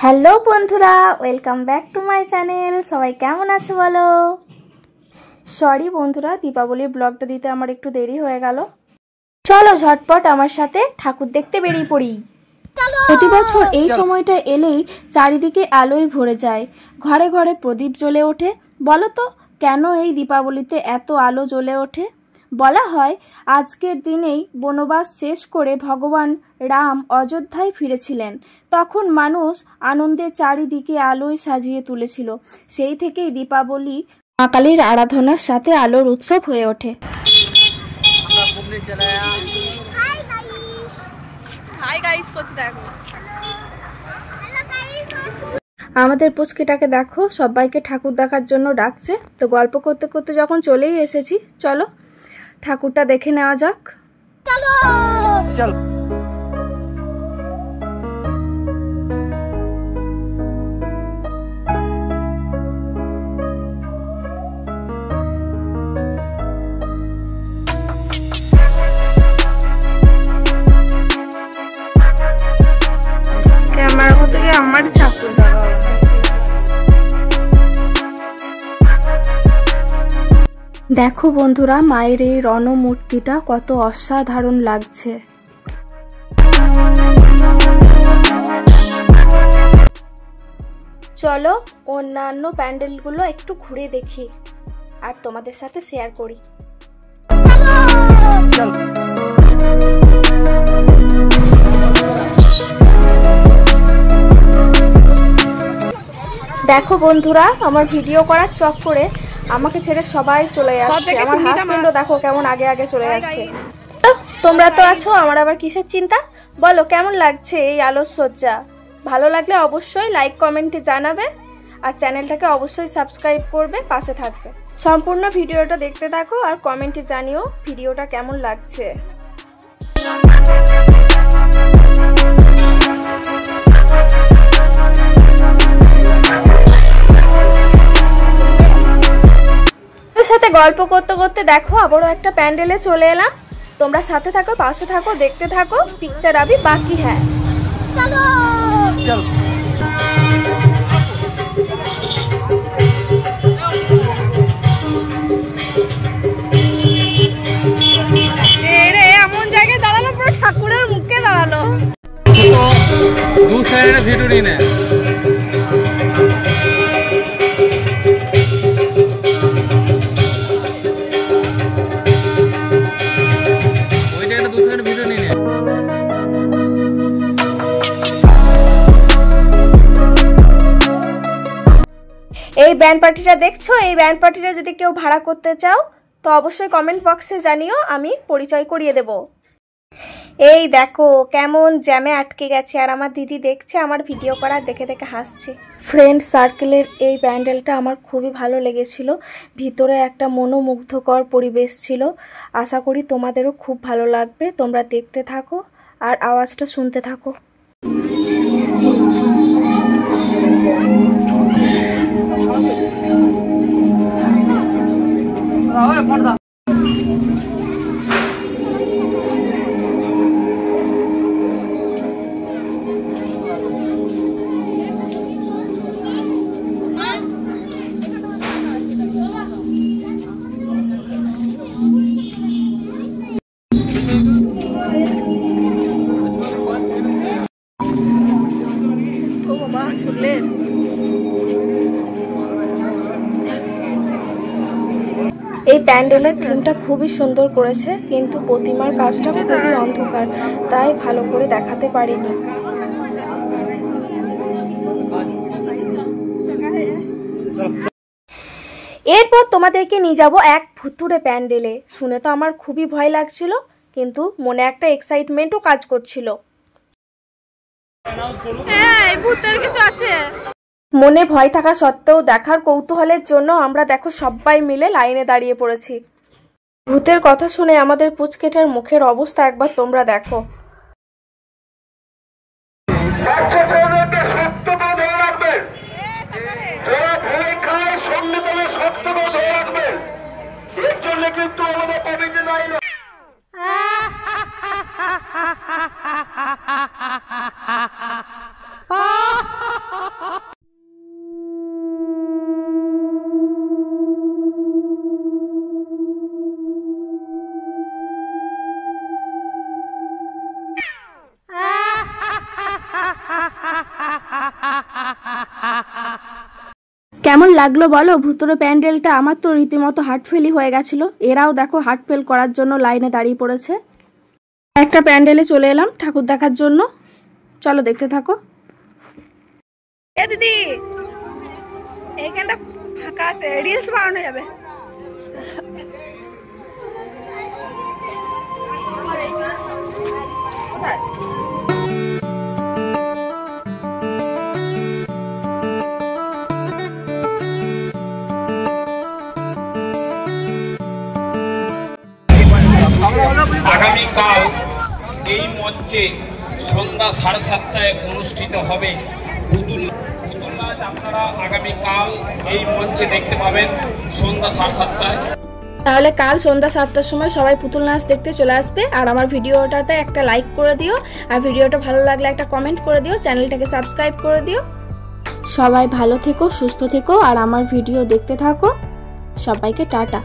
Hello বন্ধুরা, welcome back to my channel. সবাই কেমন আছো বলো? সরি বন্ধুরা, দীপাবলির ব্লগটা দিতে আমার একটু দেরি হয়ে গেল। চলো ঝটপট আমার সাথে ঠাকুর দেখতে বেরিয়ে পড়ি। প্রতি বছর এই সময়টা এলেই চারিদিকে আলোয় ভরে যায়, ঘরে ঘরে প্রদীপ জ্বলে ওঠে। বলো তো কেন এই দীপাবলিতে এত আলো জ্বলে ওঠে? বলা হয় আজকের দিনেই বনবাস শেষ করে ভগবান রাম অযোধ্যায় ফিরেছিলেন। তখন মানুষ আনন্দে চারিদিকে আলোয় সাজিয়ে তুলেছিল। সেই থেকেই দীপাবলি মা কালীর আরাধনার সাথে আলোর উৎসব হয়ে ওঠে। আমাদের পুচকিটাকে দেখো, সবাইকে ঠাকুর দেখার জন্য ডাকছে। তো গল্প করতে করতে যখন চলেই এসেছি, চলো ঠাকুরটা দেখে নেওয়া যাক। চলো চলো। ক্যামেরা করতে গিয়ে আমার ঠাকুর দেখা। দেখো বন্ধুরা, মায়ের এই রণমূর্তিটা কত অসাধারণ লাগছে। চলো অন্যান্য প্যান্ডেলগুলো একটু ঘুরে দেখি আর তোমাদের সাথে শেয়ার করি। দেখো বন্ধুরা, আমার ভিডিও করার চক্করে আমাকে ছেড়ে সবাই চলে যাচ্ছে। আমার হাজবেন্ডও দেখো কেমন আগে আগে চলে যাচ্ছে। তোমরা তো আছো, আমার আবার কিসের চিন্তা? বলো কেমন লাগছে এই আলোকসজ্জা? ভালো লাগলে অবশ্যই লাইক কমেন্টে জানাবে আর চ্যানেলটাকে অবশ্যই সাবস্ক্রাইব করবে, পাশে থাকবে। সম্পূর্ণ ভিডিওটা দেখতে থাকো আর কমেন্টে জানিও ভিডিওটা কেমন লাগছে। সাথে গল্প করতে করতে দেখো আবারও একটা প্যান্ডেলে চলে এলাম। তোমরা সাথে থাকো, পাশে থাকো, দেখতে থাকো। পিকচার আবি বাকি হ্যাঁ। চলো চলো। এরে এমন জায়গায় দাঁড়ালো, পুরো ঠাকুরের মুখে দাঁড়ালো। দু সাইডে ভিডিও নিয়ে নে। এই ব্যান্ড পার্টিটা দেখছো, এই ব্যান্ড পার্টিটা যদি কেউ ভাড়া করতে চাও তো অবশ্যই কমেন্ট বক্সে জানিও, আমি পরিচয় করিয়ে দেব। এই দেখো কেমন জ্যামে আটকে গেছে আর আমার দিদি দেখছে আমার ভিডিও করা, দেখে দেখে হাসছে। ফ্রেন্ড সার্কেলের এই প্যান্ডেলটা আমার খুবই ভালো লেগেছিল। ভিতরে একটা মনোমুগ্ধকর পরিবেশ ছিল। আশা করি তোমাদেরও খুব ভালো লাগবে। তোমরা দেখতে থাকো আর আওয়াজটা শুনতে থাকো। এই প্যান্ডেলের থিমটা খুবই সুন্দর করেছে, কিন্তু প্রতিমার কাজটা খুবই অন্ধকার, তাই ভালো করে দেখাতে পারিনি। এরপর তোমাদেরকে নিয়ে যাব এক ভুতুড়ে প্যান্ডেলে। শুনে তো আমার খুবই ভয় লাগছিল, কিন্তু মনে একটা এক্সাইটমেন্টও কাজ করছিল। মনে ভয় থাকা সত্ত্বেও দেখার কৌতূহলের জন্য আমরা দেখো সবাই মিলে লাইনে দাঁড়িয়ে পড়েছি। ভূতের কথা শুনে আমাদের পুচকেটার মুখের অবস্থা একবার তোমরা দেখো। কিন্তু লাগলো বলো ভুতুরে প্যান্ডেলটা? আমার তো রীতিমতো হার্ট ফেলই হয়ে গেছিলো। এরাও দেখো হার্ট ফেল করার জন্য লাইনে দাঁড়িয়ে পড়েছে। একটা প্যান্ডেলে চলে এলাম ঠাকুর দেখার জন্য, চলো দেখতে থাকো। এ দিদি, এইখানটা ফাঁকা আছে, রিলস বানানো যাবে। আগামীকাল এই মঞ্চে সন্ধ্যা 7:30টায় অনুষ্ঠিত হবে পুতুল নাচ। আপনারা আগামীকাল এই মঞ্চে দেখতে পাবেন সন্ধ্যা 7:30টায়। তাহলে কাল সন্ধ্যা 7টার সময় সবাই পুতুল নাচ দেখতে চলে আসবে। আর আমার ভিডিওটাতে একটা লাইক করে দিও, আর ভিডিওটা ভালো লাগলে একটা কমেন্ট করে দিও, চ্যানেলটাকে সাবস্ক্রাইব করে দিও। সবাই ভালো থেকো, সুস্থ থেকো, আর আমার ভিডিও দেখতে থাকো। সবাইকে টাটা।